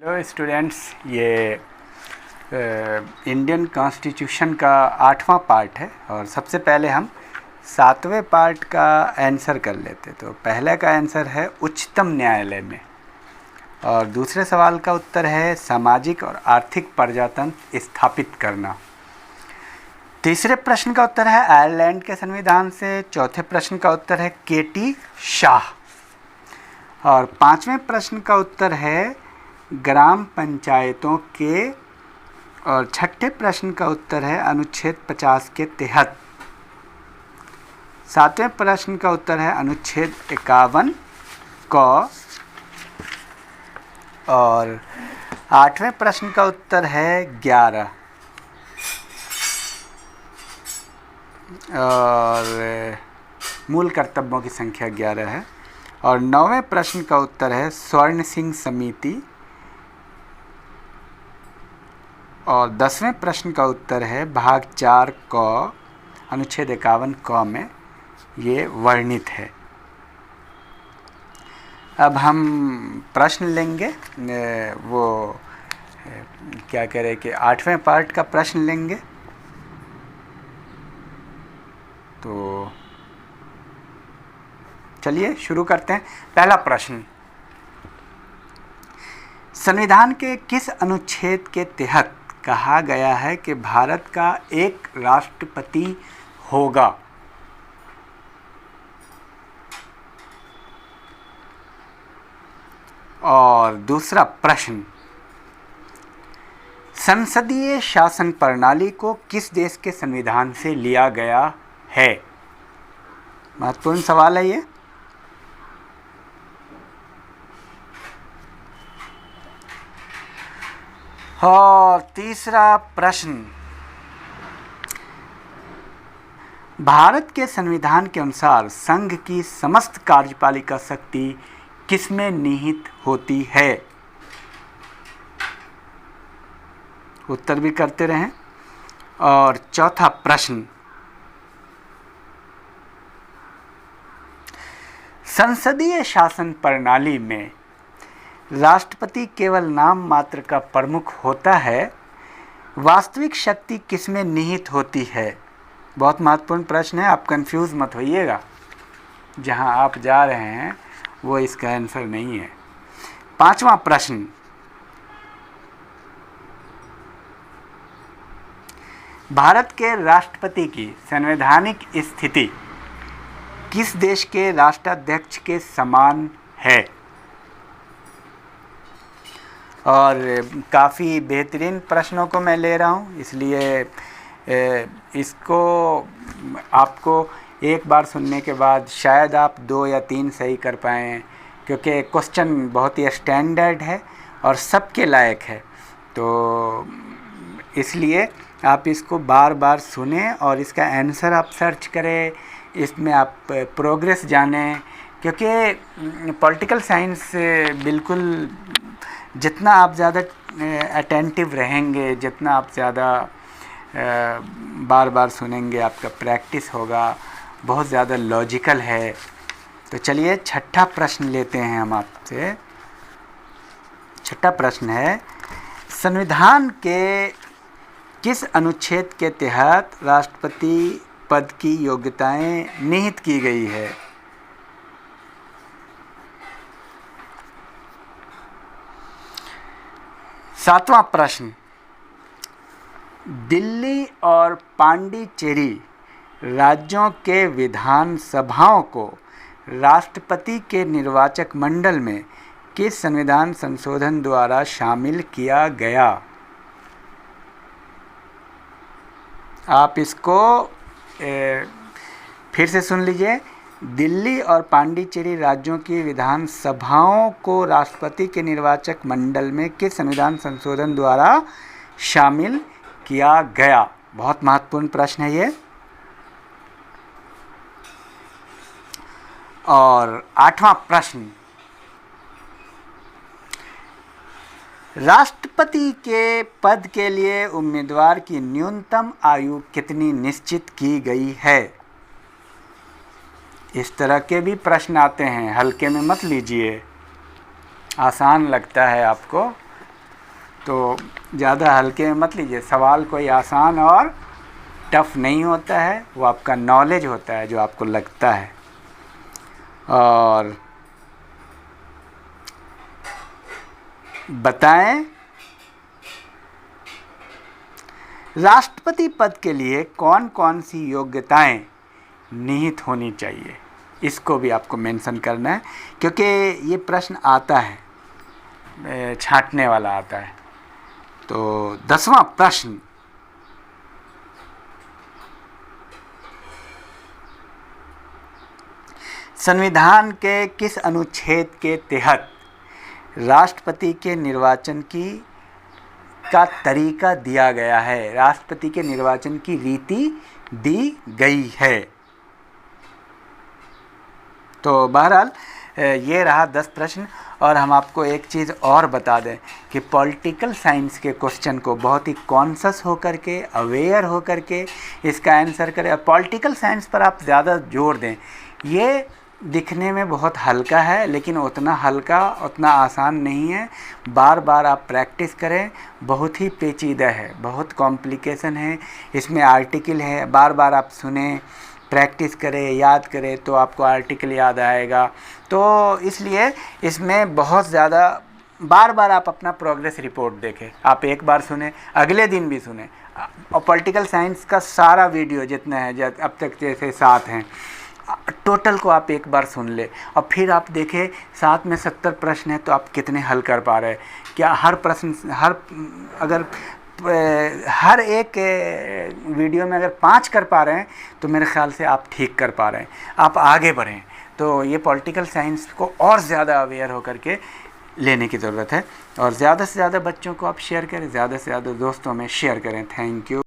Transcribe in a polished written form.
Hello students, ये Indian constitution का 8वां part है और सबसे पहले हम 7वें पार्ट का आंसर कर लेते। तो पहले का आंसर है उच्चतम न्यायालय में और दूसरे सवाल का उत्तर है सामाजिक और आर्थिक प्रजातंत्र स्थापित करना। तीसरे प्रश्न का उत्तर है आयरलैंड के संविधान से। चौथे प्रश्न का उत्तर है केटी शाह और पांचवें प्रश्न का उत्तर है ग्राम पंचायतों के और छठे प्रश्न का उत्तर है अनुच्छेद 50 के तहत। सातवें प्रश्न का उत्तर है अनुच्छेद 51 क और आठवें प्रश्न का उत्तर है 11 और मूल कर्तव्यों की संख्या 11 है। और 9वें प्रश्न का उत्तर है स्वर्ण सिंह समिति और 10वें प्रश्न का उत्तर है भाग 4 क अनुच्छेद 51 क में ये वर्णित है। अब हम प्रश्न लेंगे, वो क्या कह रहे कि 8वें पार्ट का प्रश्न लेंगे। तो चलिए शुरू करते हैं। पहला प्रश्न, संविधान के किस अनुच्छेद के तहत कहा गया है कि भारत का एक राष्ट्रपति होगा? और दूसरा प्रश्न, संसदीय शासन प्रणाली को किस देश के संविधान से लिया गया है? महत्वपूर्ण सवाल है ये। और तीसरा प्रश्न, भारत के संविधान के अनुसार संघ की समस्त कार्यपालिका शक्ति किसमें निहित होती है? उत्तर भी करते रहें। और चौथा प्रश्न, संसदीय शासन प्रणाली में राष्ट्रपति केवल नाम मात्र का प्रमुख होता है, वास्तविक शक्ति किसमें निहित होती है? बहुत महत्वपूर्ण प्रश्न है, आप कंफ्यूज मत होइएगा। जहां आप जा रहे हैं वो इसका आंसर नहीं है। पांचवा प्रश्न, भारत के राष्ट्रपति की संवैधानिक स्थिति किस देश के राष्ट्राध्यक्ष के समान है? और काफ़ी बेहतरीन प्रश्नों को मैं ले रहा हूँ, इसलिए इसको आपको एक बार सुनने के बाद शायद आप 2 या 3 सही कर पाएँ, क्योंकि क्वेश्चन बहुत ही स्टैंडर्ड है और सबके लायक है। तो इसलिए आप इसको बार बार सुनें और इसका आंसर आप सर्च करें, इसमें आप प्रोग्रेस जानें, क्योंकि पॉलिटिकल साइंस बिल्कुल जितना आप ज़्यादा अटेंटिव रहेंगे, जितना आप ज़्यादा बार बार सुनेंगे, आपका प्रैक्टिस होगा, बहुत ज़्यादा लॉजिकल है। तो चलिए छठा प्रश्न लेते हैं हम आपसे। छठा प्रश्न है, संविधान के किस अनुच्छेद के तहत राष्ट्रपति पद की योग्यताएं निहित की गई है? सातवां प्रश्न, दिल्ली और पांडिचेरी राज्यों के विधानसभाओं को राष्ट्रपति के निर्वाचक मंडल में किस संविधान संशोधन द्वारा शामिल किया गया? आप इसको फिर से सुन लीजिए। दिल्ली और पांडिचेरी राज्यों की विधानसभाओं को राष्ट्रपति के निर्वाचक मंडल में किस संविधान संशोधन द्वारा शामिल किया गया? बहुत महत्वपूर्ण प्रश्न है ये। और आठवां प्रश्न, राष्ट्रपति के पद के लिए उम्मीदवार की न्यूनतम आयु कितनी निश्चित की गई है? इस तरह के भी प्रश्न आते हैं, हल्के में मत लीजिए। आसान लगता है आपको तो ज़्यादा हल्के में मत लीजिए। सवाल कोई आसान और टफ नहीं होता है, वो आपका नॉलेज होता है जो आपको लगता है। और बताएं, राष्ट्रपति पद के लिए कौन कौन सी योग्यताएं निहित होनी चाहिए, इसको भी आपको मेंशन करना है, क्योंकि ये प्रश्न आता है, छांटने वाला आता है। तो 10वां प्रश्न, संविधान के किस अनुच्छेद के तहत राष्ट्रपति के निर्वाचन का तरीका दिया गया है, राष्ट्रपति के निर्वाचन की रीति दी गई है? तो बहरहाल ये रहा 10 प्रश्न। और हम आपको एक चीज़ और बता दें कि पॉलिटिकल साइंस के क्वेश्चन को बहुत ही कॉन्शस होकर के, अवेयर होकर के इसका आंसर करें। पॉलिटिकल साइंस पर आप ज़्यादा जोर दें। ये दिखने में बहुत हल्का है, लेकिन उतना हल्का, उतना आसान नहीं है। बार बार आप प्रैक्टिस करें, बहुत ही पेचीदा है, बहुत कॉम्प्लिकेशन है, इसमें आर्टिकल है। बार बार आप सुने, प्रैक्टिस करें, याद करें, तो आपको आर्टिकल याद आएगा। तो इसलिए इसमें बहुत ज़्यादा बार बार आप अपना प्रोग्रेस रिपोर्ट देखें। आप एक बार सुने, अगले दिन भी सुने। और पॉलिटिकल साइंस का सारा वीडियो जितना है, अब तक जैसे 7 हैं, टोटल को आप एक बार सुन ले और फिर आप देखें 7 में 70 प्रश्न है तो आप कितने हल कर पा रहे हैं। क्या हर प्रश्न, हर एक वीडियो में अगर 5 कर पा रहे हैं तो मेरे ख्याल से आप ठीक कर पा रहे हैं, आप आगे बढ़ें। तो ये पॉलिटिकल साइंस को और ज़्यादा अवेयर होकर के लेने की ज़रूरत है। और ज़्यादा से ज़्यादा बच्चों को आप शेयर करें, ज़्यादा से ज़्यादा दोस्तों में शेयर करें। Thank you.